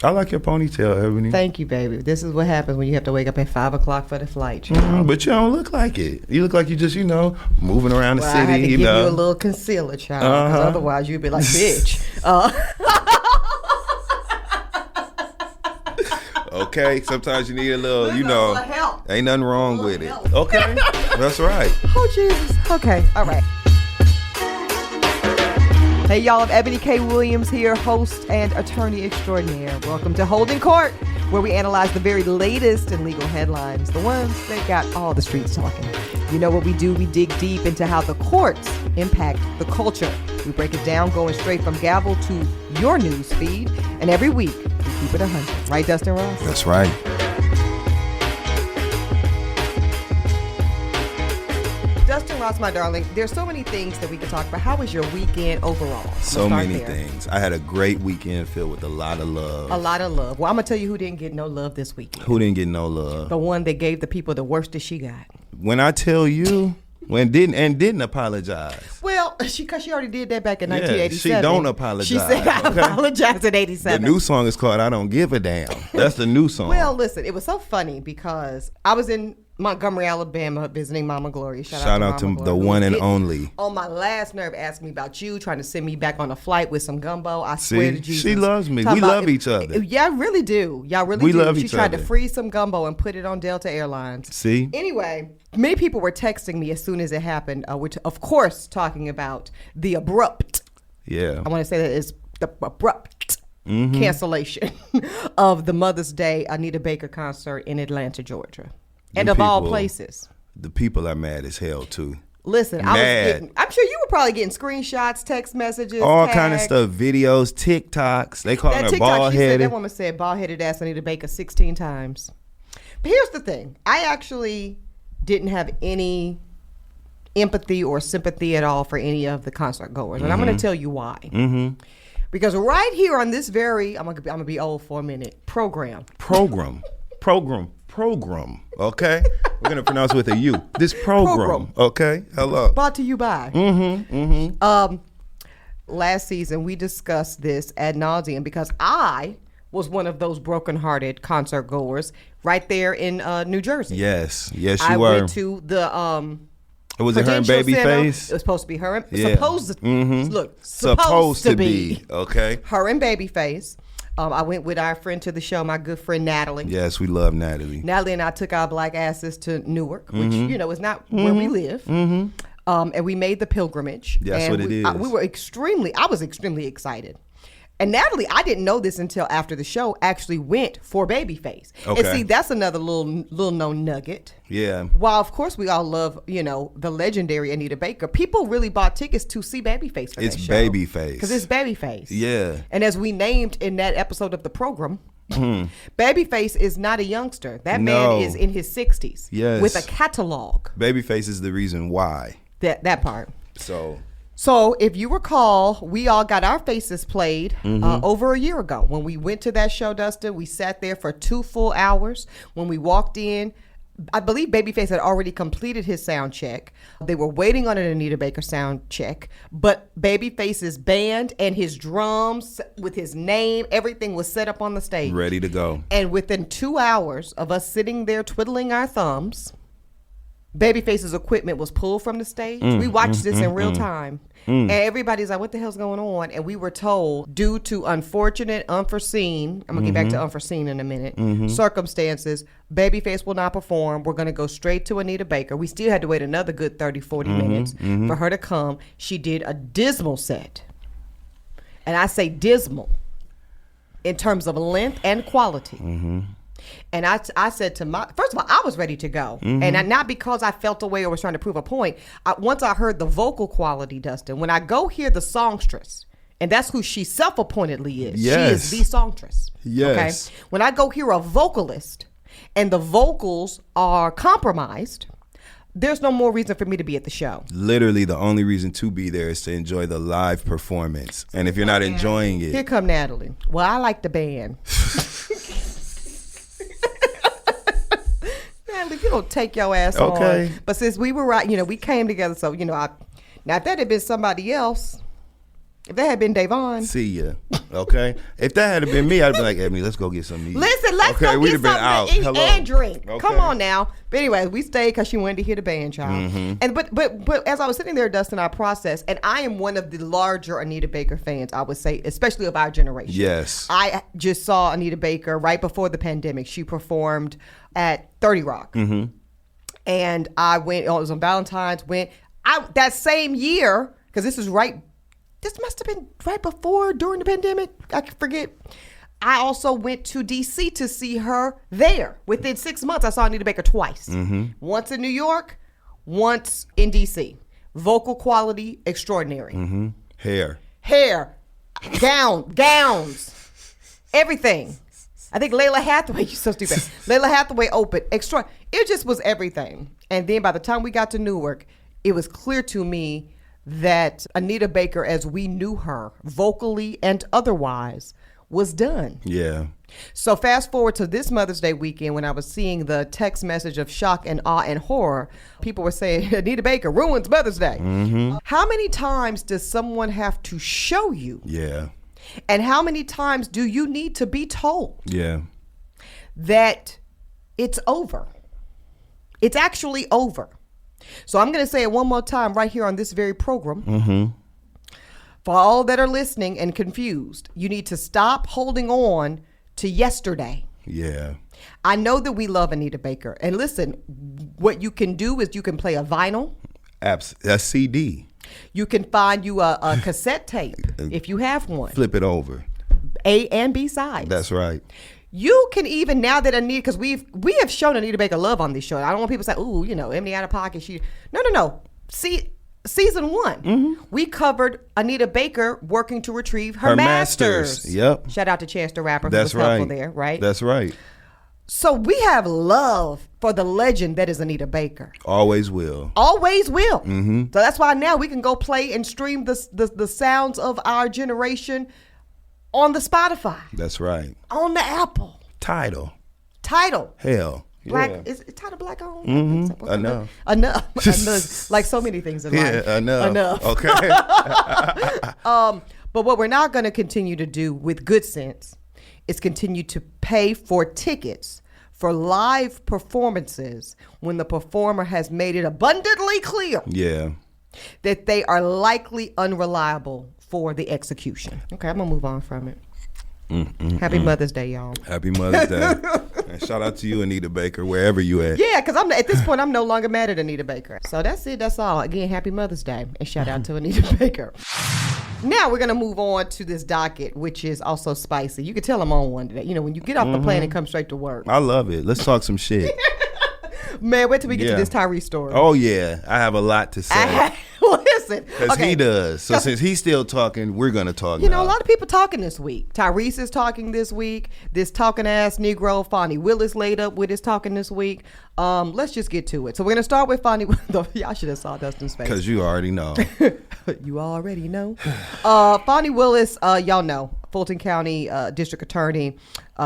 I like your ponytail, Ebony. Thank you, baby. This is what happens when you have to wake up at 5 o'clock for the flight. But you don't look like it. You look like you just, moving around the city. I had to give you a little concealer, child, because otherwise you'd be like, bitch. Okay, sometimes you need a little, help. Ain't nothing wrong with it. Okay, that's right. Oh, Jesus. Okay, all right. Hey, y'all, Eboni K. Williams here, host and attorney extraordinaire. Welcome to Holding Court, where we analyze the very latest in legal headlines, the ones that got all the streets talking. You know what we do? We dig deep into how the courts impact the culture. We break it down, going straight from gavel to your news feed. And every week, we keep it 100. Right, Dustin Ross? That's right. Dustin Ross, my darling, there's so many things that we can talk about. How was your weekend overall? So many things. I had a great weekend filled with a lot of love. A lot of love. Well, I'm going to tell you who didn't get no love this weekend. Who didn't get no love? The one that gave the people the worst that she got. When I tell you, didn't apologize. Well, because she already did that back in 1987. She don't apologize. She said, I apologized in 87. The new song is called I Don't Give a Damn. That's the new song. Well, listen, it was so funny because I was in Montgomery, Alabama, visiting Mama Gloria. Shout out to the one and only. On my last nerve, asking me about you, trying to send me back on a flight with some gumbo. I swear to Jesus. She loves me. We love each other. Yeah, I really do. Y'all really do. We love each other. She tried to freeze some gumbo and put it on Delta Airlines. See? Anyway, many people were texting me as soon as it happened, which, of course, talking about the abrupt. Yeah. I want to say that it's the abrupt cancellation of the Mother's Day Anita Baker concert in Atlanta, Georgia. And of all places. The people are mad as hell, too. Listen, I'm sure you were probably getting screenshots, text messages, all kind of stuff, videos, TikToks. They call her bald-headed. That woman said bald-headed ass Anita Baker 16 times. But here's the thing. I actually didn't have any empathy or sympathy at all for any of the concert goers. And I'm going to tell you why. Because right here on this I'm going to be old for a minute, program. Okay, we're gonna pronounce it with a U. This program. Okay, hello. Brought to you by. Last season we discussed this ad nauseum because I was one of those brokenhearted concert goers right there in New Jersey. Yes, you I were. I went to the was it her and Babyface? It was supposed to be her. Yeah. Supposed to be. Okay. Her and Babyface. I went with our friend to the show, my good friend Natalie. Yes, we love Natalie. Natalie and I took our black asses to Newark, which, is not where we live. And we made the pilgrimage. That's what it is. I was extremely excited. And Natalie, I didn't know this until after the show, actually went for Babyface. Okay. And see, that's another little known nugget. Yeah. While, of course, we all love, the legendary Anita Baker, people really bought tickets to see Babyface for that show. It's Babyface. Because it's Babyface. Yeah. And as we named in that episode of the program, Babyface is not a youngster. That man is in his 60s. Yes. With a catalog. Babyface is the reason why. That part. So if you recall, we all got our faces played over a year ago. When we went to that show, Dustin, we sat there for 2 full hours. When we walked in, I believe Babyface had already completed his sound check. They were waiting on an Anita Baker sound check, but Babyface's band and his drums with his name, everything was set up on the stage. Ready to go. And within 2 hours of us sitting there twiddling our thumbs, Babyface's equipment was pulled from the stage. We watched this in real time. And everybody's like, what the hell's going on? And we were told, due to unfortunate, unforeseen, I'm going to get back to unforeseen in a minute, circumstances, Babyface will not perform. We're going to go straight to Anita Baker. We still had to wait another good 30, 40 minutes for her to come. She did a dismal set. And I say dismal in terms of length and quality. And I said to first of all, I was ready to go. And not because I felt away or was trying to prove a point. Once I heard the vocal quality, Dustin, when I go hear the songstress, and that's who she self-appointedly is. Yes. She is the songstress. Yes. Okay? When I go hear a vocalist and the vocals are compromised, there's no more reason for me to be at the show. Literally, the only reason to be there is to enjoy the live performance. And if you're not enjoying it. Here come Natalie. Well, I like the band. You don't take your ass on. But since we were we came together. So, now if that had been somebody else, if that had been Davon. See ya. Okay, if that had been me, I'd be like, Ebony, let's go get some meat. Listen, let's go we'd get have been something out. to eat Hello. and drink. Okay. Come on now. But anyway, we stayed because she wanted to hear the band, child. And but as I was sitting there, Dustin, I processed, and I am one of the larger Anita Baker fans, I would say, especially of our generation. Yes. I just saw Anita Baker right before the pandemic. She performed at 30 Rock. And I went, it was on Valentine's, that same year, because this must have been right before, during the pandemic, I forget. I also went to D.C. to see her there. Within 6 months, I saw Anita Baker twice. Once in New York, once in D.C. Vocal quality, extraordinary. Hair, gowns, everything. I think Layla Hathaway, you're so stupid. Layla Hathaway opened, extra. It just was everything. And then by the time we got to Newark, it was clear to me that Anita Baker, as we knew her, vocally and otherwise, was done. Yeah. So fast forward to this Mother's Day weekend, when I was seeing the text message of shock and awe and horror, people were saying, Anita Baker ruins Mother's Day. How many times does someone have to show you? Yeah. And how many times do you need to be told? Yeah. That it's over? It's actually over. So I'm going to say it one more time right here on this very program. For all that are listening and confused, you need to stop holding on to yesterday. Yeah. I know that we love Anita Baker. And listen, what you can do is you can play a vinyl. A CD. You can find you a cassette tape if you have one. Flip it over. A and B sides. That's right. You can even, now that Anita, because we have shown Anita Baker love on this show. I don't want people to say, ooh, Emily out of pocket. No. See, season 1, we covered Anita Baker working to retrieve her masters. Yep. Shout out to Chance the Rapper, who That's was right. helpful there, right? That's right. So we have love for the legend that is Anita Baker. Always will. Always will. So that's why now we can go play and stream the sounds of our generation on the Spotify. That's right. On the Apple. Tidal. Black. Hell. Yeah. Is Tidal black on? Enough. Like so many things in life. Yeah, enough. Okay. But what we're not going to continue to do with good sense is continue to pay for tickets for live performances when the performer has made it abundantly clear that they are likely unreliable for the execution. Okay, I'm going to move on from it. Happy Mother's Day, y'all. Happy Mother's Day. And shout out to you, Anita Baker, wherever you at. Yeah, because at this point, I'm no longer mad at Anita Baker. So that's it. That's all. Again, happy Mother's Day. And shout out to Anita Baker. Now we're going to move on to this docket, which is also spicy. You can tell I'm on one today. When you get off the plane and come straight to work. I love it. Let's talk some shit. Man, wait till we get to this Tyrese story. Oh, yeah. I have a lot to say. Listen. Because he does. So since he's still talking, we're going to talk now. A lot of people talking this week. Tyrese is talking this week. This talking ass Negro, Fonnie Willis, laid up with his talking this week. Let's just get to it. So we're going to start with Fonnie. Y'all should have saw Dustin's face. Because you already know. You already know. Fonnie Willis, y'all know. Fulton County District Attorney.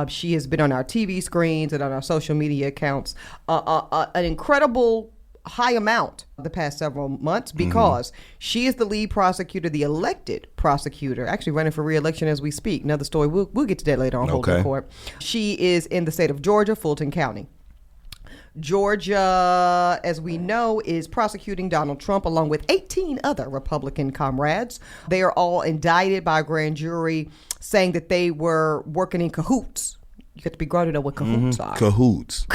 She has been on our TV screens and on our social media accounts an incredible high amount the past several months because she is the lead prosecutor, the elected prosecutor, actually running for re-election as we speak. Another story, we'll get to that later on Fulton Court. She is in the state of Georgia, Fulton County. Georgia, as we know, is prosecuting Donald Trump along with 18 other Republican comrades. They are all indicted by a grand jury saying that they were working in cahoots. You have to be grown to know what cahoots are. Cahoots.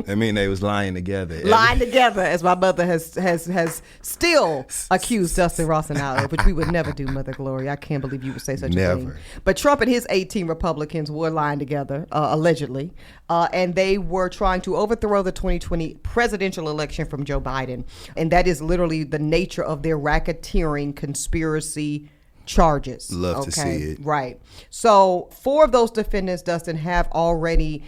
I mean, they was lying together. Lying together, as my mother has still accused Dustin Ross and I of, which we would never do, Mother Glory. I can't believe you would say such a thing. But Trump and his 18 Republicans were lying together, allegedly, and they were trying to overthrow the 2020 presidential election from Joe Biden. And that is literally the nature of their racketeering conspiracy charges. Love to see it. Right. So 4 of those defendants, Dustin, have already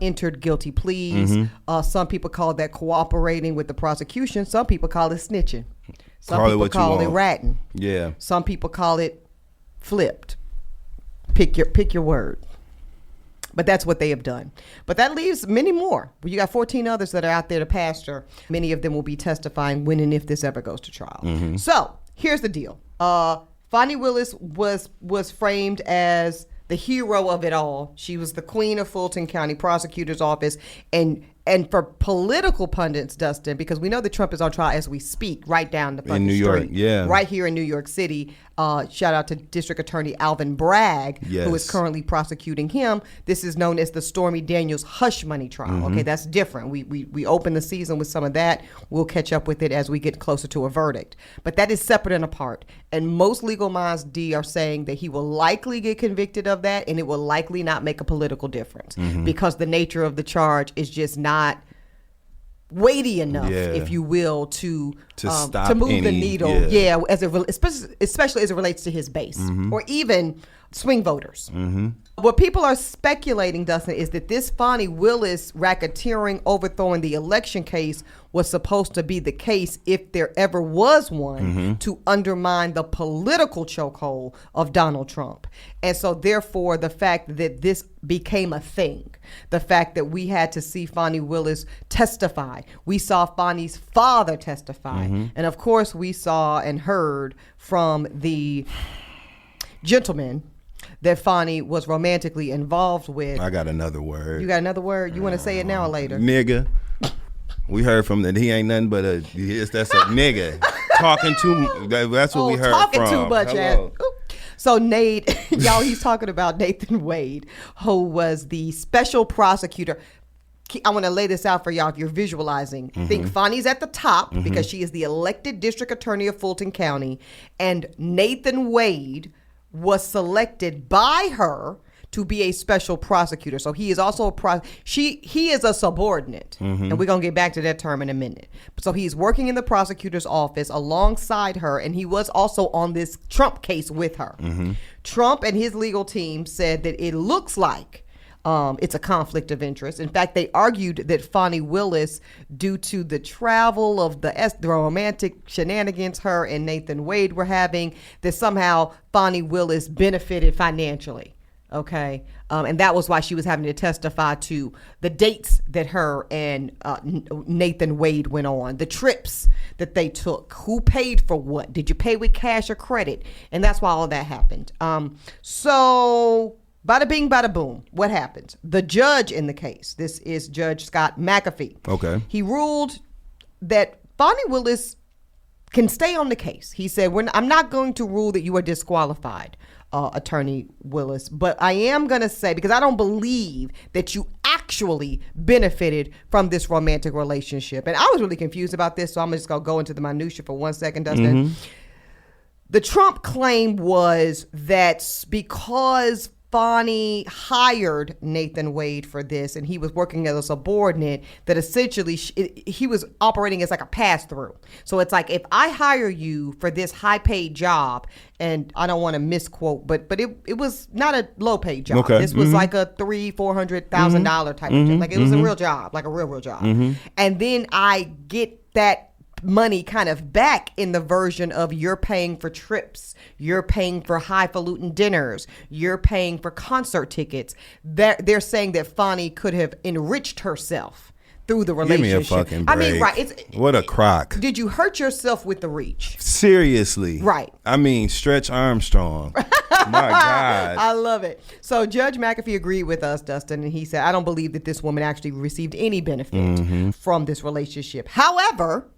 entered guilty pleas. Some people call that cooperating with the prosecution. Some people call it snitching. Some people call it ratting. Yeah. Some people call it flipped. Pick your word. But that's what they have done. But that leaves many more. You got 14 others that are out there to pasture. Many of them will be testifying when and if this ever goes to trial. So here's the deal. Fonnie Willis was framed as the hero of it all. She was the queen of Fulton County Prosecutor's Office. And for political pundits, Dustin, because we know that Trump is on trial as we speak, right down the fucking New York, street, yeah, right here in New York City. Shout out to District Attorney Alvin Bragg, yes, who is currently prosecuting him. This is known as the Stormy Daniels hush money trial. Okay, that's different. We open the season with some of that. We'll catch up with it as we get closer to a verdict. But that is separate and apart. And most legal minds, D, are saying that he will likely get convicted of that, and it will likely not make a political difference because the nature of the charge is just not weighty enough, if you will, to stop to move any, the needle. Especially as it relates to his base or even swing voters. What people are speculating, Dustin, is that this Fonnie Willis racketeering, overthrowing the election case was supposed to be the case, if there ever was one, to undermine the political chokehold of Donald Trump. And so therefore, the fact that this became a thing, the fact that we had to see Fonnie Willis testify, we saw Fonnie's father testify, and of course we saw and heard from the gentleman that Fonnie was romantically involved with. I got another word. You got another word? You want to say it now or later? Nigga. We heard from that he ain't nothing but that's a nigga talking too. That's what we heard talking from. Too much. So Nate, y'all, he's talking about Nathan Wade, who was the special prosecutor. I want to lay this out for y'all if you're visualizing. Think Fonnie's at the top because she is the elected district attorney of Fulton County, and Nathan Wade was selected by her to be a special prosecutor. So he is also he is a subordinate. And we're going to get back to that term in a minute. So he's working in the prosecutor's office alongside her, and he was also on this Trump case with her. Trump and his legal team said that it looks like it's a conflict of interest. In fact, they argued that Fonnie Willis, due to the travel of the romantic shenanigans her and Nathan Wade were having, that somehow Fonnie Willis benefited financially. Okay. And that was why she was having to testify to the dates that her and Nathan Wade went on, the trips that they took, who paid for what, did you pay with cash or credit? And that's why all of that happened. So bada bing, bada boom. What happened? The judge in the case, this is Judge Scott McAfee. Okay. He ruled that Fonnie Willis can stay on the case. He said, I'm not going to rule that you are disqualified, Attorney Willis, but I am going to say, because I don't believe that you actually benefited from this romantic relationship. And I was really confused about this, so I'm just going to go into the minutia for 1 second, Dustin. The Trump claim was that because Fonnie hired Nathan Wade for this, and he was working as a subordinate, that essentially he was operating as like a pass-through. So it's like, if I hire you for this high-paid job, and I don't want to misquote, but it was not a low-paid job. Okay. This was like a $300,000-$400,000 type of job. Like it was a real job, like a real job. And then I get that money kind of back in the version of you're paying for trips, you're paying for highfalutin dinners, you're paying for concert tickets. They're saying that Fonnie could have enriched herself through the relationship. Give me a fucking break. I mean, right. What a crock. Did you hurt yourself with the reach? Seriously. Right. I mean, Stretch Armstrong. My God. I love it. So Judge McAfee agreed with us, Dustin, and he said, I don't believe that this woman actually received any benefit from this relationship. However,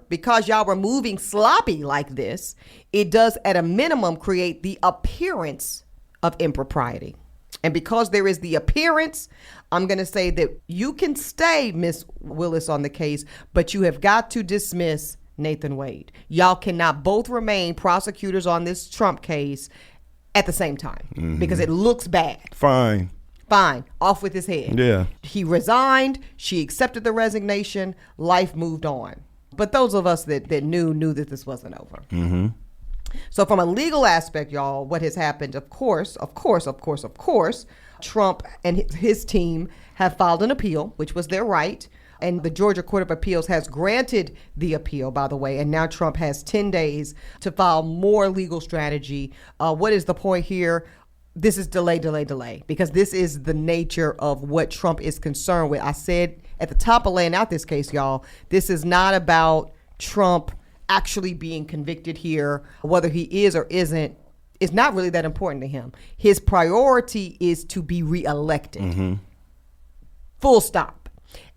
because y'all were moving sloppy like this, it does at a minimum create the appearance of impropriety. And because there is the appearance, I'm going to say that you can stay, Miss Willis, on the case, but you have got to dismiss Nathan Wade. Y'all cannot both remain prosecutors on this Trump case at the same time because it looks bad. Fine. Off with his head. Yeah. He resigned. She accepted the resignation. Life moved on. But those of us that knew that this wasn't over. So from a legal aspect, y'all, what has happened, of course, Trump and his team have filed an appeal, which was their right. And the Georgia Court of Appeals has granted the appeal, by the way. And now Trump has 10 days to file more legal strategy. What is the point here? This is delay, because this is the nature of what Trump is concerned with. I said at the top of laying out this case, y'all, this is not about Trump actually being convicted here, whether he is or isn't, is not really that important to him. His priority is to be reelected. Full stop.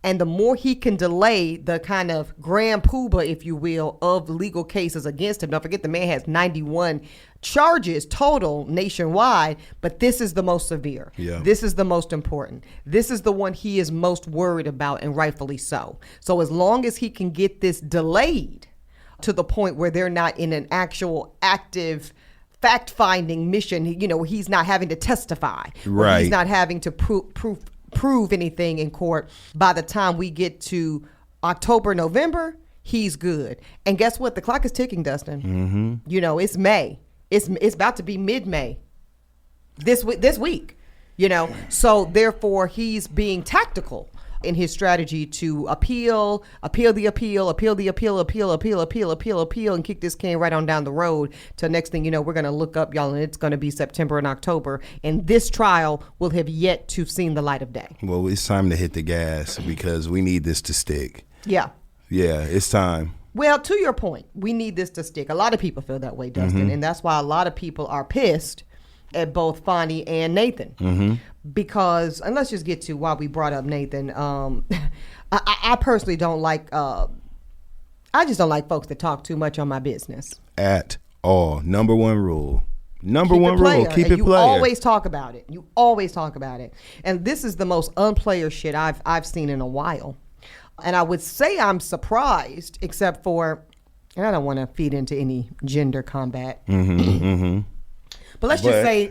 And the more he can delay the kind of grand poobah, if you will, of legal cases against him. Don't forget, the man has 91 charges total nationwide, but this is the most severe. Yeah. This is the most important. This is the one he is most worried about, and rightfully so. So as long as he can get this delayed to the point where they're not in an actual active fact-finding mission, you know, he's not having to testify. Right. He's not having to prove anything in court. By the time we get to October, November, he's good. And guess what? The clock is ticking, Dustin. You know, it's May. It's about to be mid-May this week, you know. So therefore, he's being tactical in his strategy to appeal, and kick this can right on down the road till next thing you know, we're going to look up, y'all, and it's going to be September and October, and this trial will have yet to seen the light of day. Well, it's time to hit the gas because we need this to stick. Yeah, it's time. Well, to your point, we need this to stick. A lot of people feel that way, Dustin, and that's why a lot of people are pissed at both Fonnie and Nathan. Because, and let's just get to why we brought up Nathan. I personally don't like, I just don't like folks that talk too much on my business. At all. Number one rule. Number one rule, keep it player. You always talk about it. You always talk about it. And this is the most unplayer shit I've seen in a while. And I would say I'm surprised, except for, and I don't want to feed into any gender combat. But let's just say,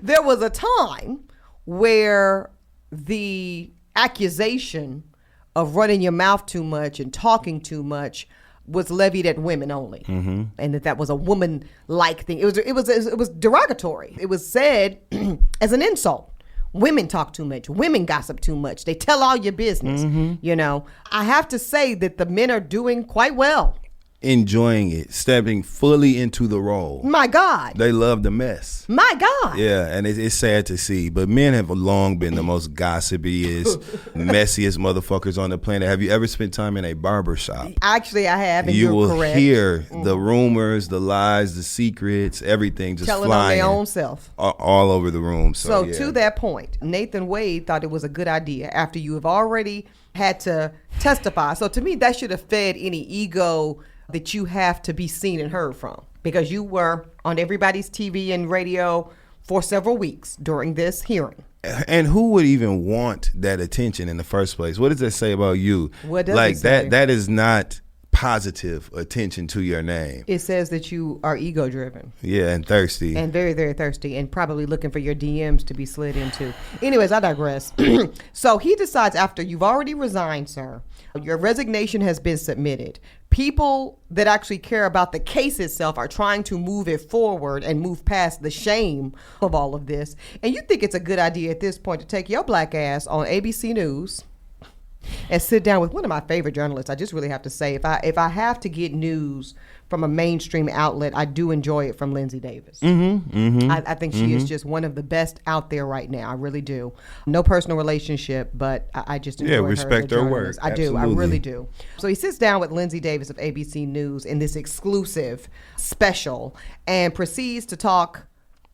there was a time where the accusation of running your mouth too much and talking too much was levied at women only, and that was a woman-like thing. It was derogatory. It was said as an insult. Women talk too much. Women gossip too much. They tell all your business. You know, I have to say that the men are doing quite well. Enjoying it, stepping fully into the role. My God. They love the mess. My God. Yeah, and it's sad to see, but men have long been the most gossipiest, messiest motherfuckers on the planet. Have you ever spent time in a barber shop? Actually, I have, and you will correct. Hear the rumors, the lies, the secrets, everything just telling flying on their own self all over the room. So to that point, Nathan Wade thought it was a good idea after you have already had to testify. So to me, that should have fed any ego that you have to be seen and heard from, because you were on everybody's TV and radio for several weeks during this hearing. And who would even want that attention in the first place? What does that say about you? What does it say? That is not positive attention to your name. It says that you are ego driven. Yeah, and thirsty. And very, very thirsty, and probably looking for your DMs to be slid into. Anyways, I digress. So he decides, after you've already resigned, sir, your resignation has been submitted. People that actually care about the case itself are trying to move it forward and move past the shame of all of this. And you think it's a good idea at this point to take your black ass on ABC News and sit down with one of my favorite journalists. I just really have to say, if I have to get news from a mainstream outlet, I do enjoy it from Lindsay Davis. I think she is just one of the best out there right now. I really do. No personal relationship, but I just enjoy her. Respect her work. I do. I really do. So he sits down with Lindsay Davis of ABC News in this exclusive special and proceeds to talk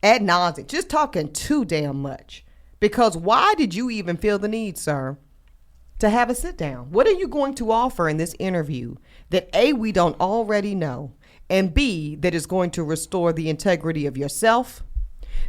ad nauseum, just talking too damn much. Because why did you even feel the need, sir, to have a sit down? What are you going to offer in this interview that A, we don't already know, and B, that is going to restore the integrity of yourself,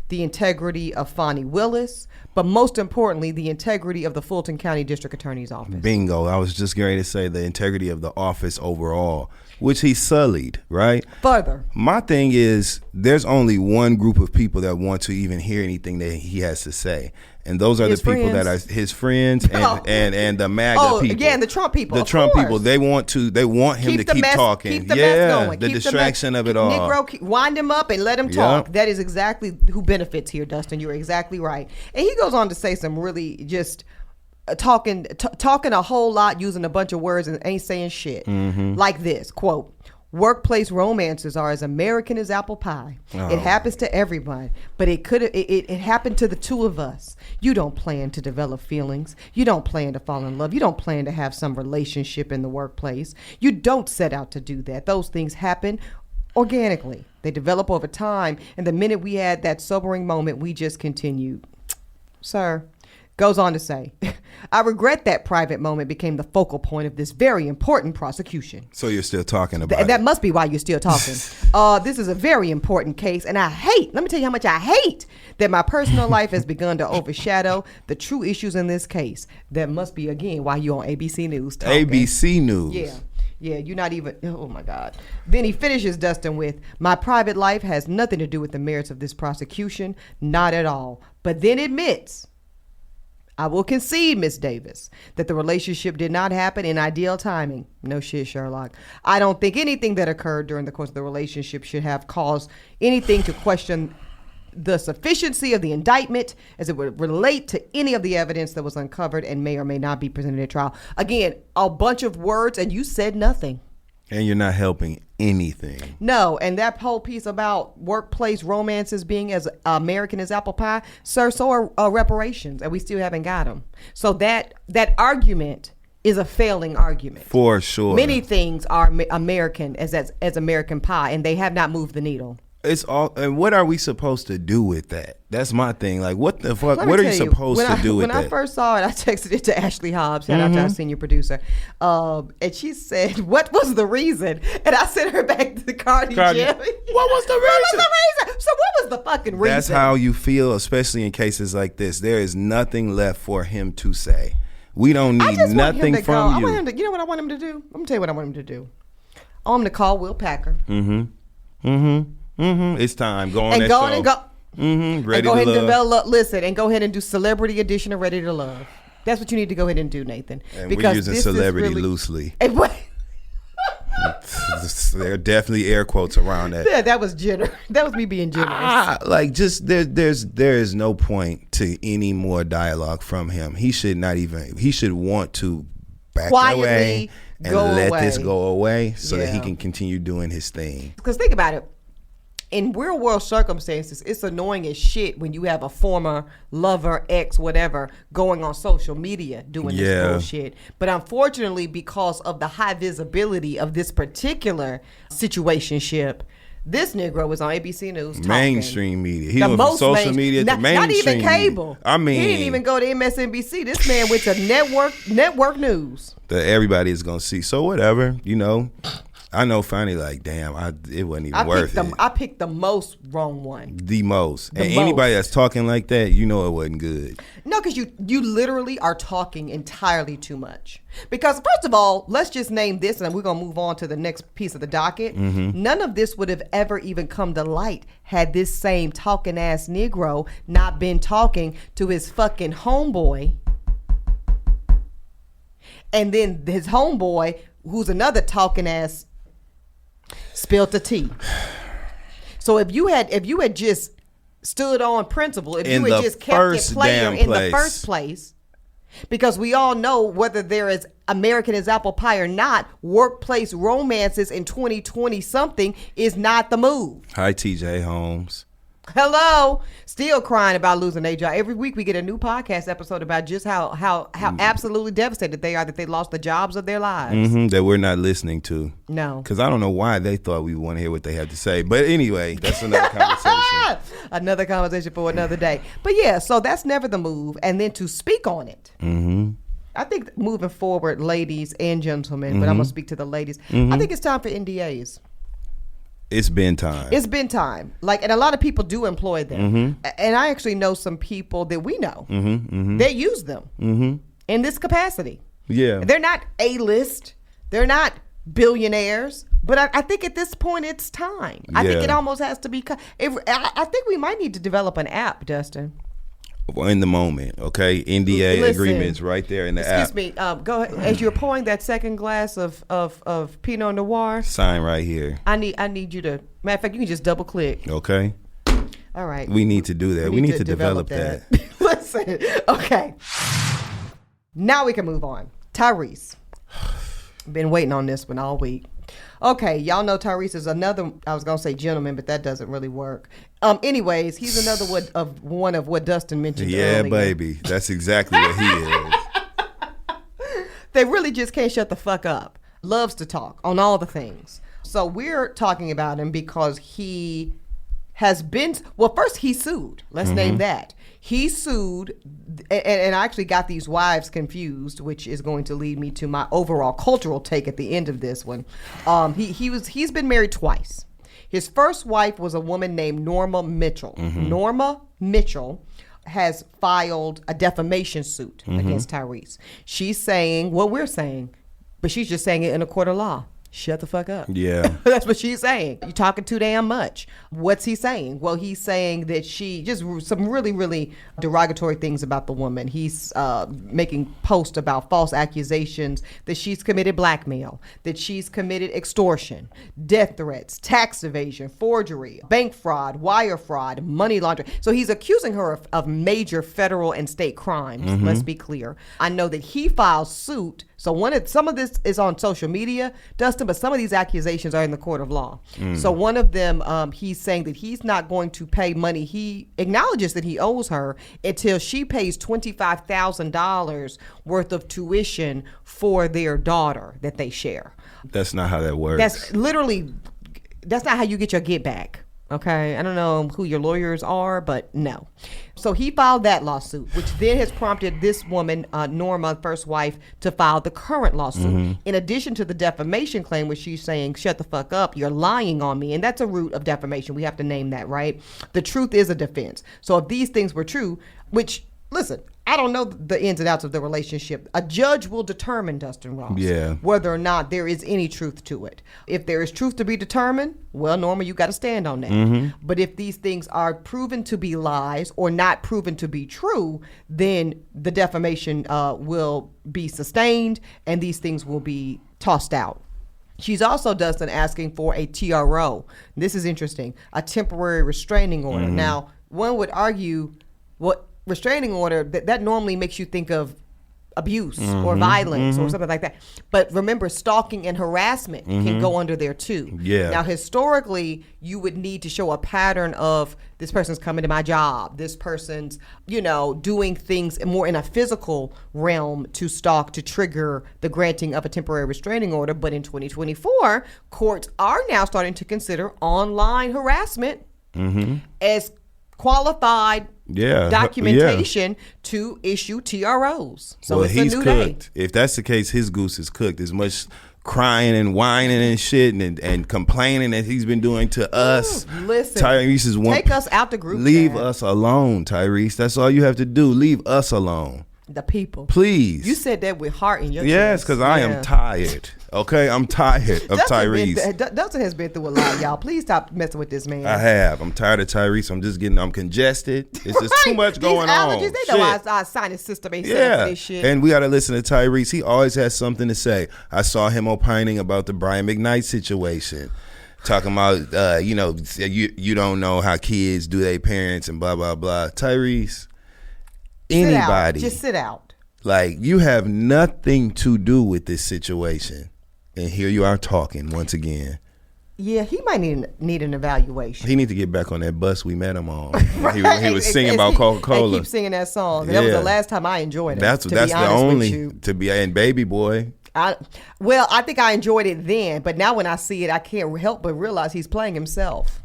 the integrity of Fonnie Willis, but most importantly, the integrity of the Fulton County District Attorney's Office? Bingo. I was just going to say the integrity of the office overall, which he sullied, right? Further. My thing is, there's only one group of people that want to even hear anything that he has to say. And those are his the people friends. That are his friends and the MAGA people. Yeah, and the Trump people. The Trump people. They want him to keep talking. Keep the mess going. The distraction of it all. Negro, wind him up and let him talk. Yep. That is exactly who benefits here, Dustin. You're exactly right. And he goes on to say some really just talking a whole lot, using a bunch of words and ain't saying shit. Like this, quote, Workplace romances are as American as apple pie. It happens to everyone, but it happened to the two of us. You don't plan to develop feelings. You don't plan to fall in love. You don't plan to have some relationship in the workplace. You don't set out to do that. Those things happen organically. They develop over time, and the minute we had that sobering moment, we just continued. Sir goes on to say, I regret that private moment became the focal point of this very important prosecution. So you're still talking about it. That must be why you're still talking. This is a very important case, and let me tell you how much I hate that my personal life has begun to overshadow the true issues in this case. That must be, again, why you're on ABC News talking. ABC News. Yeah, you're not even, oh my God. Then he finishes, Dustin, with, my private life has nothing to do with the merits of this prosecution, not at all. But then admits, I will concede, Miss Davis, that the relationship did not happen in ideal timing. No shit, Sherlock. I don't think anything that occurred during the course of the relationship should have caused anything to question the sufficiency of the indictment as it would relate to any of the evidence that was uncovered and may or may not be presented at trial. Again, a bunch of words, and you said nothing. And you're not helping anything. No, and that whole piece about workplace romances being as American as apple pie, sir, so are reparations, and we still haven't got them. So that argument is a failing argument. For sure. Many things are American as American pie, and they have not moved the needle. It's all, and what are we supposed to do with that? That's my thing. Like, what the fuck? What are you supposed to do with that? When I first saw it, I texted it to Ashley Hobbs, shout out to our senior producer, and she said, "What was the reason?" And I sent her back to the Cardi Jim. What was the reason? So what was the fucking reason? That's how you feel, especially in cases like this. There is nothing left for him to say. We don't need nothing from you. I want him to, you know what I want him to do? I'm gonna tell you what I want him to do. I want him to call Will Packer. It's time. Go on and that go show. and go. Ready and go to ahead love. and develop. Listen, and go ahead and do Celebrity Edition of Ready to Love. That's what you need to go ahead and do, Nathan. And because we're using this celebrity is really, loosely. And what? There are definitely air quotes around that. Yeah, that was generous. That was me being generous. Like, just there is no point to any more dialogue from him. He should not even. He should want to back away and let this go away so that he can continue doing his thing. Because think about it. In real world circumstances, it's annoying as shit when you have a former lover, ex, whatever, going on social media doing this bullshit. But unfortunately, because of the high visibility of this particular situationship, this Negro was on ABC News talking. Mainstream media. He went from social media to mainstream. Not even cable. I mean, he didn't even go to MSNBC. This man went to network news. That everybody is gonna see. So whatever, you know. I know finally, like, damn, it wasn't even worth it. I picked the most wrong one. The most. And anybody that's talking like that, you know it wasn't good. No, because you literally are talking entirely too much. Because first of all, let's just name this, and we're going to move on to the next piece of the docket. None of this would have ever even come to light had this same talking ass Negro not been talking to his fucking homeboy. And then his homeboy, who's another talking ass, spilled the tea. So if you had just stood on principle, if you had just kept it player in the first place, because we all know whether there is American as apple pie or not, workplace romances in 2020 something is not the move. Hi, TJ Holmes. Hello. Still crying about losing their job. Every week we get a new podcast episode about just how absolutely devastated they are that they lost the jobs of their lives. That we're not listening to. No. Because I don't know why they thought we want to hear what they had to say. But anyway, that's another conversation. Another conversation for another day. But yeah, so that's never the move. And then to speak on it. I think moving forward, ladies and gentlemen, but I'm going to speak to the ladies. I think it's time for NDAs. It's been time. It's been time. Like, and a lot of people do employ them. And I actually know some people that we know. They use them in this capacity. Yeah. They're not A-list. They're not billionaires. But I think at this point, it's time. I think it almost has to be. I think we might need to develop an app, Dustin. In the moment, okay? NDA agreements right there in the app. Excuse me. Go ahead. As you're pouring that second glass of Pinot Noir. Sign right here. I need you to. Matter of fact, you can just double click. Okay. All right. We need to do that. We need to develop that. Listen. Okay. Now we can move on. Tyrese. Been waiting on this one all week. Okay, y'all know Tyrese is another, I was going to say gentleman, but that doesn't really work. Anyways, he's another one of what Dustin mentioned earlier. Yeah, baby. That's exactly what he is. They really just can't shut the fuck up. Loves to talk on all the things. So we're talking about him because he has been, well, first he sued. Let's name that. He sued, and I actually got these wives confused, which is going to lead me to my overall cultural take at the end of this one. He's been married twice. His first wife was a woman named Norma Mitchell. Norma Mitchell has filed a defamation suit against Tyrese. She's saying what we're saying, but she's just saying it in a court of law. Shut the fuck up. Yeah. That's what she's saying. You're talking too damn much. What's he saying? Well, he's saying that she just some really, really derogatory things about the woman. He's making posts about false accusations that she's committed blackmail, that she's committed extortion, death threats, tax evasion, forgery, bank fraud, wire fraud, money laundering. So he's accusing her of major federal and state crimes. Let's be clear. I know that he filed suit. So some of this is on social media, Dustin, but some of these accusations are in the court of law. So one of them, he's saying that he's not going to pay money. He acknowledges that he owes her until she pays $25,000 worth of tuition for their daughter that they share. That's not how that works. That's not how you get your get back. Okay, I don't know who your lawyers are, but no. So he filed that lawsuit, which then has prompted this woman, Norma, first wife, to file the current lawsuit. In addition to the defamation claim, which she's saying, shut the fuck up, you're lying on me. And that's a root of defamation. We have to name that, right? The truth is a defense. So if these things were true, which, listen, I don't know the ins and outs of the relationship. A judge will determine, Dustin Ross, whether or not there is any truth to it. If there is truth to be determined, well, Norma, you got to stand on that. But if these things are proven to be lies or not proven to be true, then the defamation will be sustained and these things will be tossed out. She's also, Dustin, asking for a TRO. This is interesting, a temporary restraining order. Now, one would argue, what restraining order, that normally makes you think of abuse or violence or something like that. But remember, stalking and harassment can go under there too. Yeah. Now, historically, you would need to show a pattern of this person's coming to my job, this person's, doing things more in a physical realm to stalk, to trigger the granting of a temporary restraining order. But in 2024, courts are now starting to consider online harassment as qualified documentation to issue TROs. So it's he's a new cooked. day. If that's the case, his goose is cooked. As much crying and whining and shit and complaining that he's been doing to us. Listen, Tyrese is one. Take us out the group. Leave us alone, Tyrese. That's all you have to do. Leave us alone. The people. Please. You said that with heart in your chest. Yes, because I am tired. Okay, I'm tired of Tyrese. Dustin has been through a lot, y'all. Please stop messing with this man. I have. I'm tired of Tyrese. I'm congested. It's just too much going on. Allergies, they know our sinus system ain't set up for this shit. And we got to listen to Tyrese. He always has something to say. I saw him opining about the Brian McKnight situation. Talking about, you don't know how kids do their parents and blah, blah, blah. Tyrese, anybody. Just sit out. Like, you have nothing to do with this situation. And here you are talking once again. Yeah, he might need an evaluation. He need to get back on that bus we met him on. Right. He was singing about Coca-Cola. He keeps singing that song. That was the last time I enjoyed it. That's the only to be in Baby Boy. I think I enjoyed it then, but now when I see it, I can't help but realize he's playing himself.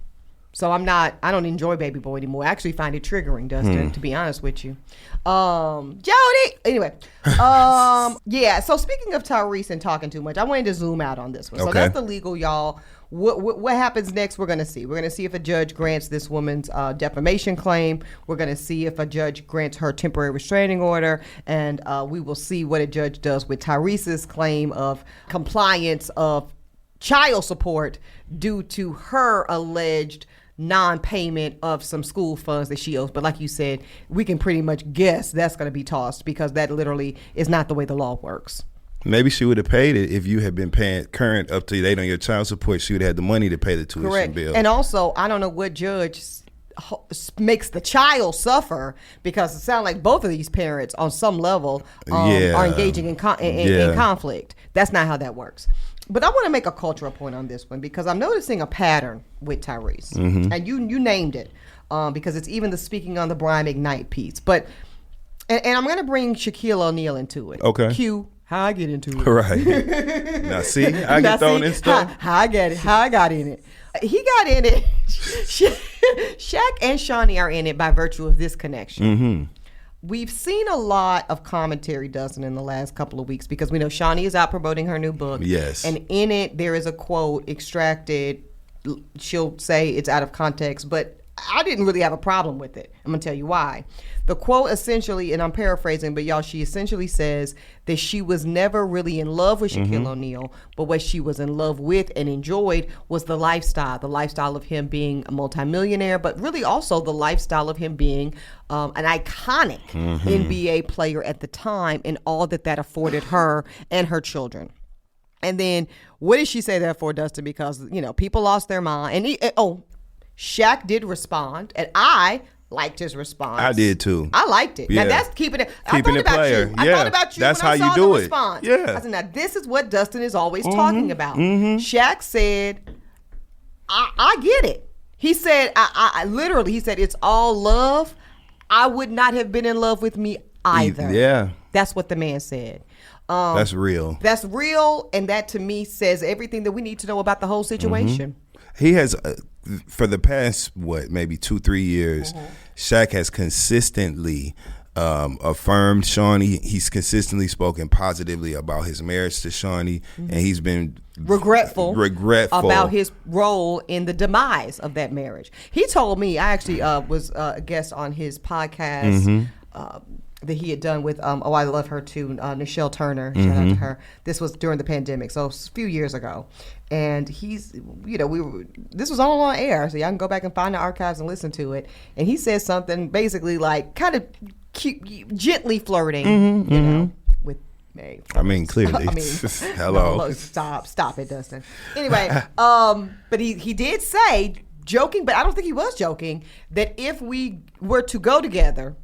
So I don't enjoy Baby Boy anymore. I actually find it triggering, Dustin, to be honest with you. Jody! Anyway. Yeah, so speaking of Tyrese and talking too much, I wanted to zoom out on this one. So that's the legal, y'all. What happens next, we're going to see. We're going to see if a judge grants this woman's defamation claim. We're going to see if a judge grants her temporary restraining order. And we will see what a judge does with Tyrese's claim of compliance of child support due to her alleged non-payment of some school funds that she owes. But like you said, we can pretty much guess that's going to be tossed because that literally is not the way the law works. Maybe she would have paid it if you had been paying current up to date on your child support. She would have had the money to pay the tuition bill. And also, I don't know what judge makes the child suffer, because it sounds like both of these parents on some level are engaging in conflict. That's not how that works. But I want to make a cultural point on this one, because I'm noticing a pattern with Tyrese. And you named it, because it's even the speaking on the Brian McKnight piece. But and I'm going to bring Shaquille O'Neal into it. Okay. Q, how I get into it. Right. Now see, I get thrown in stuff. How I get it. How I got in it. He got in it. Shaq and Shawnee are in it by virtue of this connection. We've seen a lot of commentary, Dustin, in the last couple of weeks, because we know Shawnee is out promoting her new book. Yes. And in it, there is a quote extracted. She'll say it's out of context, but I didn't really have a problem with it. I'm going to tell you why. The quote essentially, and I'm paraphrasing, but y'all, she essentially says that she was never really in love with Shaquille O'Neal, but what she was in love with and enjoyed was the lifestyle of him being a multimillionaire, but really also the lifestyle of him being an iconic NBA player at the time, and all that afforded her and her children. And then what did she say that for, Dustin? Because, people lost their mind. And Shaq did respond, and I liked his response. I did too. I liked it. Yeah. Now that's keeping it. Keeping it player. I thought about you. That's when how I saw you do the it. Response. Yeah. I said, now this is what Dustin is always talking about. Shaq said, I get it. He said, I literally, he said, it's all love. I would not have been in love with me either. Yeah. That's what the man said. That's real. That's real, and that to me says everything that we need to know about the whole situation. He has, for the past, maybe 2-3 years, Shaq has consistently affirmed Shawnee. He's consistently spoken positively about his marriage to Shawnee, and he's been regretful about his role in the demise of that marriage. He told me, I actually was a guest on his podcast that he had done with I Love Her Too, Nichelle Turner. Shout out to her. This was during the pandemic, so a few years ago. And he's, this was all on air, so y'all can go back and find the archives and listen to it. And he said something basically like kind of gently flirting, with May. I mean, clearly. Hello. No, stop it, Dustin. Anyway, but he did say, joking, but I don't think he was joking, that if we were to go together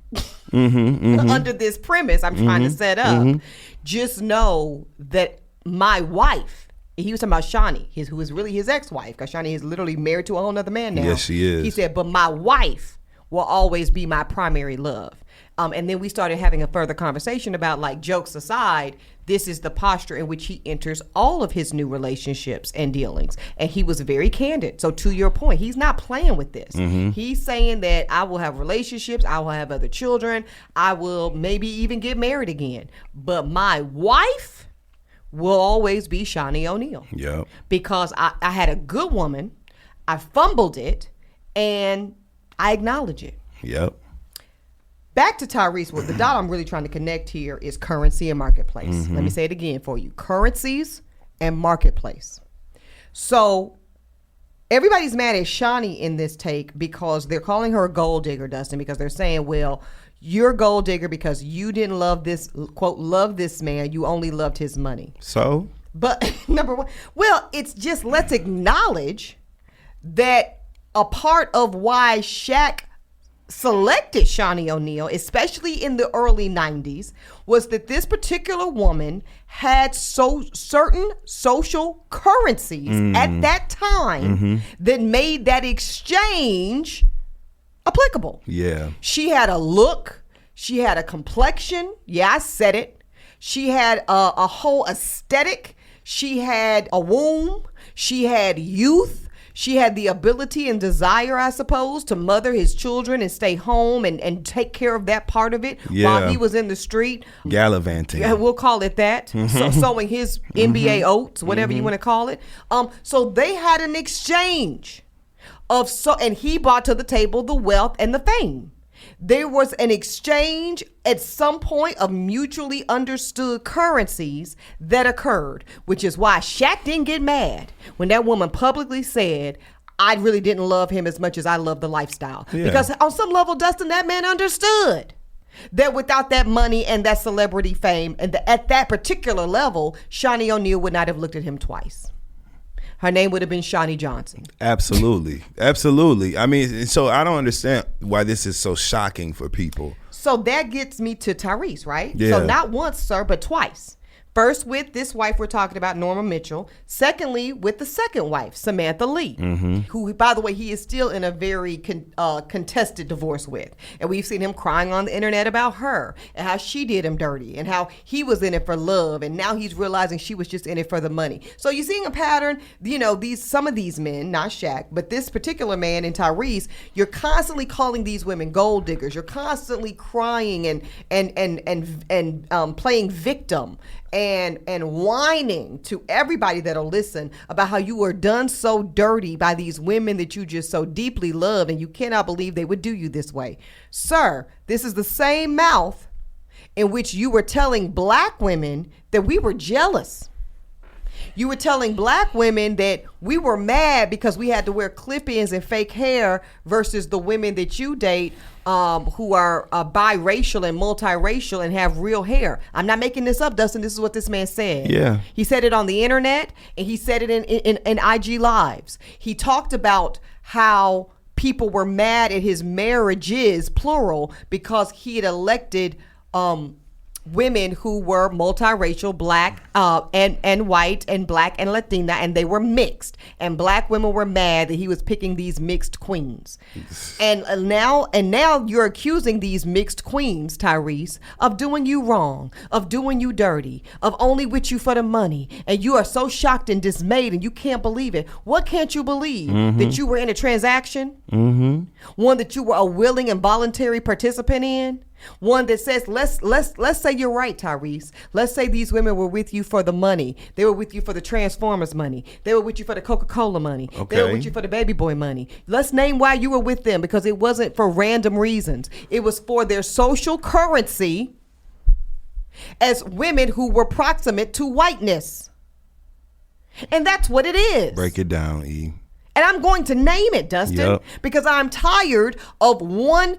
under this premise I'm trying to set up, just know that my wife, he was talking about Shawnee, who is really his ex-wife, because Shawnee is literally married to a whole nother man now. Yes, she is. He said, but my wife will always be my primary love. And then we started having a further conversation about, like, jokes aside, this is the posture in which he enters all of his new relationships and dealings. And he was very candid. So to your point, he's not playing with this. He's saying that I will have relationships, I will have other children, I will maybe even get married again. But my wife will always be Shawnee O'Neal. Yep. Because I had a good woman, I fumbled it, and I acknowledge it. Yep. Back to Tyrese, the dot I'm really trying to connect here is currency and marketplace. Let me say it again for you. Currencies and marketplace. So everybody's mad at Shawnee in this take because they're calling her a gold digger, Dustin, because they're saying, well, you're a gold digger because you didn't love this, quote, love this man. You only loved his money. So? But number one, well, it's just, let's acknowledge that a part of why Shaq selected Shawnee O'Neal, especially in the early 90s, was that this particular woman had certain social currencies at that time that made that exchange applicable. Yeah. She had a look. She had a complexion. Yeah, I said it. She had a whole aesthetic. She had a womb. She had youth. She had the ability and desire, I suppose, to mother his children and stay home and take care of that part of it while he was in the street. Gallivanting. Yeah, we'll call it that. So sowing his NBA oats, whatever you want to call it. So they had an exchange and he brought to the table the wealth and the fame. There was an exchange at some point of mutually understood currencies that occurred, which is why Shaq didn't get mad when that woman publicly said, I really didn't love him as much as I love the lifestyle. Yeah. Because on some level, Dustin, that man understood that without that money and that celebrity fame, and at that particular level, Shawnee O'Neal would not have looked at him twice. her name would have been Shawnee Johnson. Absolutely. Absolutely. I mean, so I don't understand why this is so shocking for people. So that gets me to Tyrese, right? Yeah. So not once, sir, but twice. First with this wife we're talking about, Norma Mitchell. Secondly, with the second wife, Samantha Lee, who, by the way, he is still in a very contested divorce with. And we've seen him crying on the internet about her and how she did him dirty and how he was in it for love. And now he's realizing she was just in it for the money. So you're seeing a pattern, you know, some of these men, not Shaq, but this particular man in Tyrese, you're constantly calling these women gold diggers. You're constantly crying and playing victim. And whining to everybody that'll listen about how you were done so dirty by these women that you just so deeply loved, and you cannot believe they would do you this way. Sir, this is the same mouth in which you were telling black women that we were jealous. You were telling black women that we were mad because we had to wear clip-ins and fake hair versus the women that you date who are biracial and multiracial and have real hair. I'm not making this up, Dustin. This is what this man said. Yeah. He said it on the internet, and he said it in IG Lives. He talked about how people were mad at his marriages, plural, because he had elected women who were multiracial, black and white and black and Latina, and they were mixed. And black women were mad that he was picking these mixed queens. And now you're accusing these mixed queens, Tyrese, of doing you wrong, of doing you dirty, of only with you for the money. And you are so shocked and dismayed, and you can't believe it. What can't you believe? That you were in a transaction? One that you were a willing and voluntary participant in? One that says, let's say you're right, Tyrese. Let's say these women were with you for the money. They were with you for the Transformers money. They were with you for the Coca-Cola money. Okay. They were with you for the baby boy money. Let's name why you were with them, because it wasn't for random reasons. It was for their social currency as women who were proximate to whiteness. And that's what it is. Break it down, E. And I'm going to name it, Dustin, because I'm tired of one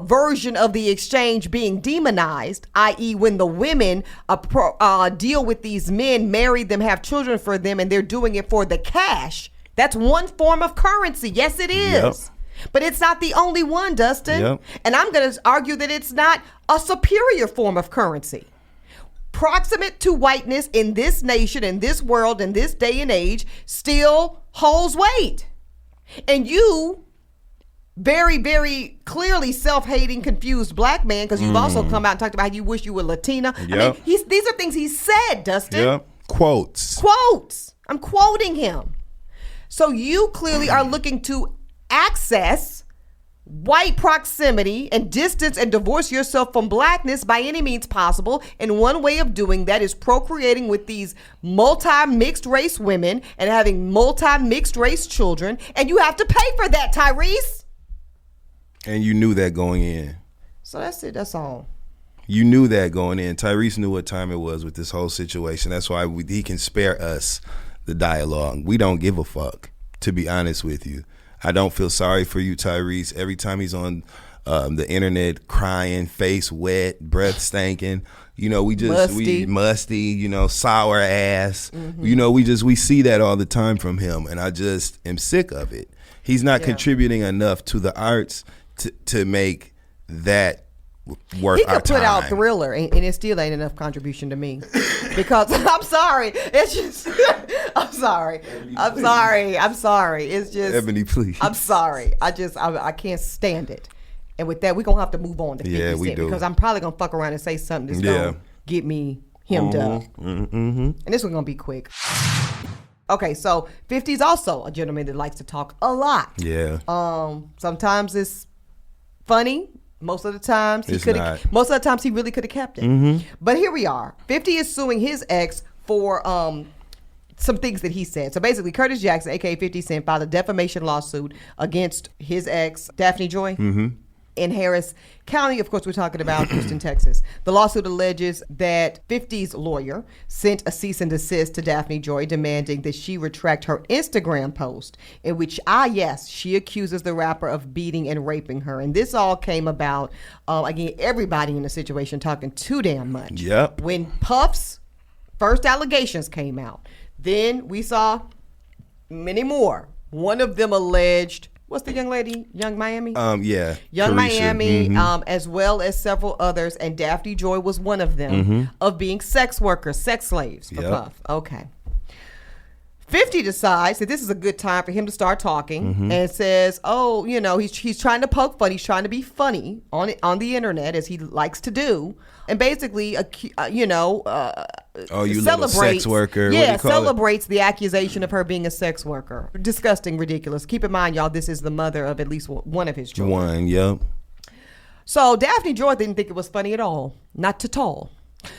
version of the exchange being demonized, i.e. when the women deal with these men, marry them, have children for them, and they're doing it for the cash. That's one form of currency. Yes, it is. But it's not the only one, Dustin. And I'm going to argue that it's not a superior form of currency. Proximate to whiteness in this nation, in this world, in this day and age, still holds weight. And you, very, very clearly self-hating, confused black man, because you've also come out and talked about how you wish you were Latina. I mean, these are things he said, Dustin. Quotes. I'm quoting him. So you clearly are looking to access white proximity and distance and divorce yourself from blackness by any means possible. And one way of doing that is procreating with these multi-mixed race women and having multi-mixed race children. And you have to pay for that, Tyrese. And you knew that going in. So that's it. That's all. You knew that going in. Tyrese knew what time it was with this whole situation. That's why he can spare us the dialogue. We don't give a fuck, to be honest with you. I don't feel sorry for you, Tyrese. Every time he's on the internet crying, face wet, breath stinking, you know, we musty, you know, sour ass. You know, we see that all the time from him, and I just am sick of it. He's not contributing enough to the arts to make that worth he our could time. put out Thriller, and it still ain't enough contribution to me. Because I'm sorry, it's just I'm sorry. It's just Ebony, please. I'm sorry. I can't stand it. And with that, we're gonna have to move on to 50 Cent, we do. because I'm probably gonna fuck around and say something that's gonna get me hemmed up. And this one's gonna be quick. Okay, so 50 is also a gentleman that likes to talk a lot. Yeah. Sometimes it's funny. Most of the times he really could have kept it. But here we are. 50 is suing his ex for some things that he said. So basically, Curtis Jackson, aka 50 Cent, filed a defamation lawsuit against his ex, Daphne Joy. In Harris County. Of course, we're talking about Houston, Texas. The lawsuit alleges that 50's lawyer sent a cease and desist to Daphne Joy, demanding that she retract her Instagram post in which, she accuses the rapper of beating and raping her. And this all came about, again, everybody in the situation talking too damn much. When Puff's first allegations came out, then we saw many more. One of them alleged, what's the young lady? Young Miami? Yeah. Young Carisha. Miami, as well as several others, and Daphne Joy was one of them, of being sex workers, sex slaves for Puff. Okay. 50 decides that this is a good time for him to start talking and says, oh, you know, he's trying to poke fun. He's trying to be funny on the internet, as he likes to do. And basically, you little sex worker. Yeah, celebrates the accusation of her being a sex worker. Disgusting, ridiculous. Keep in mind, y'all, this is the mother of at least one of his children. One, yep. So Daphne Joy didn't think it was funny at all. Not at all.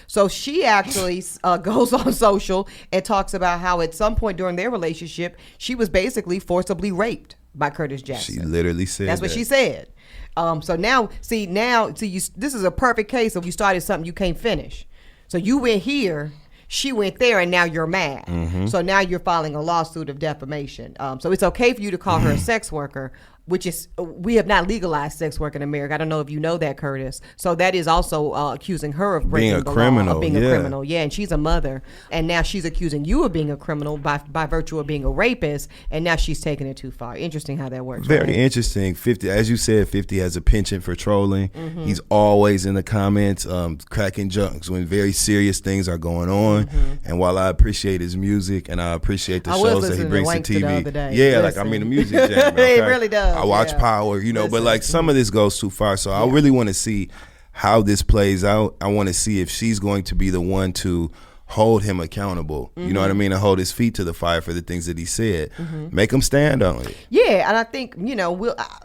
So she actually goes on social and talks about how at some point during their relationship, she was basically forcibly raped by Curtis Jackson. She literally said that's what she said. So now, this is a perfect case of you started something you can't finish. So you went here, she went there, and now you're mad. So now you're filing a lawsuit of defamation. So it's okay for you to call her a sex worker, which is, we have not legalized sex work in America. I don't know if you know that, Curtis. So that is also accusing her of breaking the law, of being a criminal. Yeah, and she's a mother. And now she's accusing you of being a criminal by virtue of being a rapist. And now she's taking it too far. Interesting how that works. Very interesting. 50, as you said, 50 has a penchant for trolling. He's always in the comments, cracking jokes when very serious things are going on. And while I appreciate his music and I appreciate the shows that he brings to TV, the music jam. Okay? It really does. I watch Power, but like some of this goes too far. So I really want to see how this plays out. I want to see if she's going to be the one to hold him accountable. You know what I mean? And hold his feet to the fire for the things that he said. Make him stand on it. Yeah, and I think,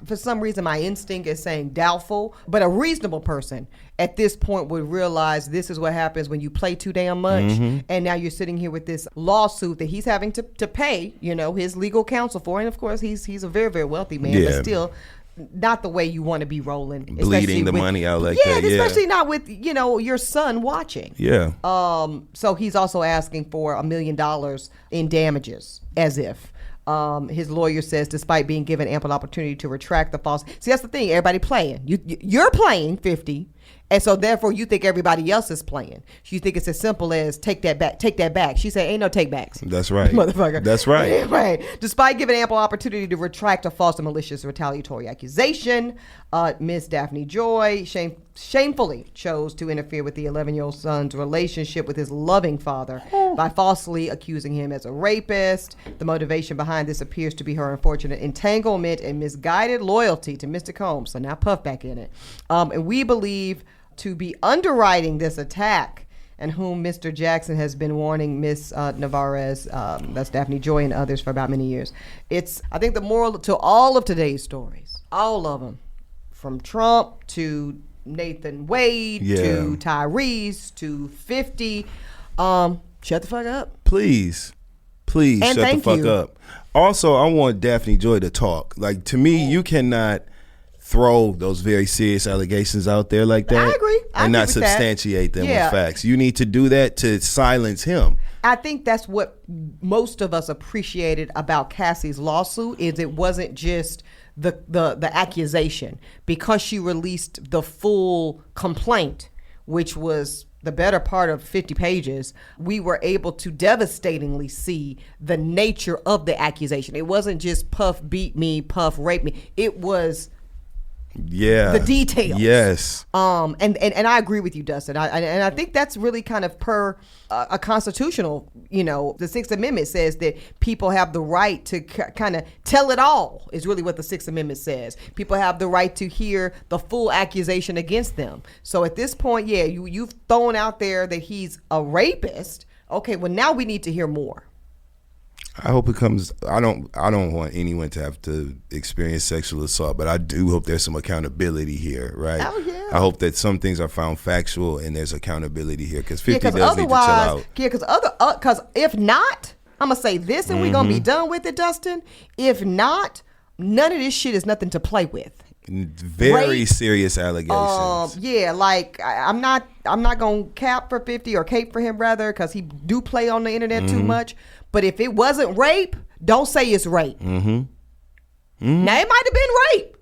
for some reason my instinct is saying doubtful, but a reasonable person at this point would realize this is what happens when you play too damn much. And now you're sitting here with this lawsuit that he's having to pay, his legal counsel for. And of course, he's a very, very wealthy man, but still not the way you want to be rolling. Bleeding the money out like that. Yeah, especially not with, your son watching. Yeah. So he's also asking for $1 million in damages, as if. His lawyer says, despite being given ample opportunity to retract the false. See, that's the thing. Everybody playing. You're playing 50. And so therefore you think everybody else is playing. You think it's as simple as take that back. She said, ain't no take backs. That's right. Motherfucker. That's right. Right. Despite giving ample opportunity to retract a false and malicious retaliatory accusation, Miss Daphne Joy shamefully chose to interfere with the 11-year-old son's relationship with his loving father by falsely accusing him as a rapist. The motivation behind this appears to be her unfortunate entanglement and misguided loyalty to Mr. Combs. So now Puff back in it. And we believe to be underwriting this attack, and whom Mr. Jackson has been warning Miss Navarez, that's Daphne Joy, and others for about many years. I think the moral to all of today's stories, all of them, from Trump to Nathan Wade to Tyrese to 50, shut the fuck up. Please and shut the fuck up. Also, I want Daphne Joy to talk. Like, to me, you cannot throw those very serious allegations out there like that. I agree. And not substantiate them with facts. You need to do that to silence him. I think that's what most of us appreciated about Cassie's lawsuit, is it wasn't just the accusation. Because she released the full complaint, which was the better part of 50 pages, we were able to devastatingly see the nature of the accusation. It wasn't just Puff beat me, Puff raped me. It was the details. Yes. And I agree with you, Dustin. And I think that's really kind of per a constitutional, the Sixth Amendment says that people have the right to kind of tell it all, is really what the Sixth Amendment says. People have the right to hear the full accusation against them. So at this point, you've thrown out there that he's a rapist. Okay, well, now we need to hear more. I hope it comes. I don't want anyone to have to experience sexual assault, but I do hope there's some accountability here, right? Oh yeah. I hope that some things are found factual and there's accountability here, because 50 does need to chill out. Yeah, because if not, I'm gonna say this, and we're gonna be done with it, Dustin. If not, none of this shit is nothing to play with. Very serious allegations. Like I'm not gonna cap for 50 or cape for him rather, because he do play on the internet too much. But if it wasn't rape, don't say it's rape. Now it might have been rape.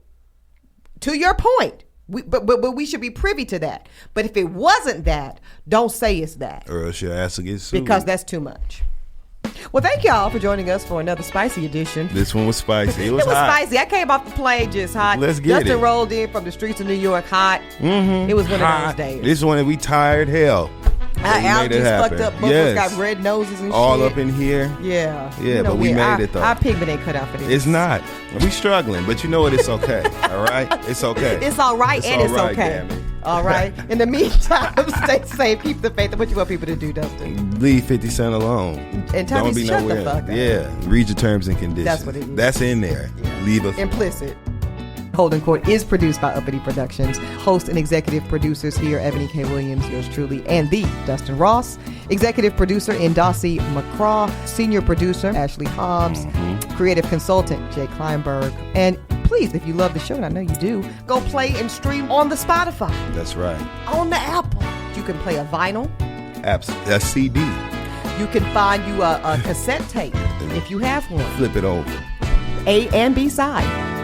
To your point, but we should be privy to that. But if it wasn't that, don't say it's that. Or else your ass will get sued. Because that's too much. Well, thank y'all for joining us for another spicy edition. This one was spicy. It was hot. Spicy. I came off the plane just hot. Let's get Dustin it. rolled in from the streets of New York hot. Mm-hmm. It was one of those days. This one, we tired hell. Our allergies fucked up. Both of us got red noses and all shit. Up in here. Yeah. Yeah, but we made it though. Our pigment ain't cut out for this. It's not. We struggling, but you know what? It's okay. All right? It's okay. It's all right, and it's okay. Damn it. All right. In the meantime, stay safe. Keep the faith. What you want people to do, Dustin? Leave 50 Cent alone. And Tommy, Don't be shut nowhere. the fuck up. Yeah. Read your terms and conditions. That's what it is. That's in there. Yeah. Leave us implicit. Holding Court is produced by Uppity Productions. Host and executive producers here, Eboni K. Williams, yours truly, and the Dustin Ross. Executive producer in Dossie, McCraw. Senior producer, Ashley Hobbs. Mm-hmm. Creative consultant, Jay Kleinberg. And please, if you love the show, and I know you do, go play and stream on the Spotify. That's right. On the Apple. You can play a vinyl. A CD. You can find you a cassette tape if you have one. Flip it over. A and B side.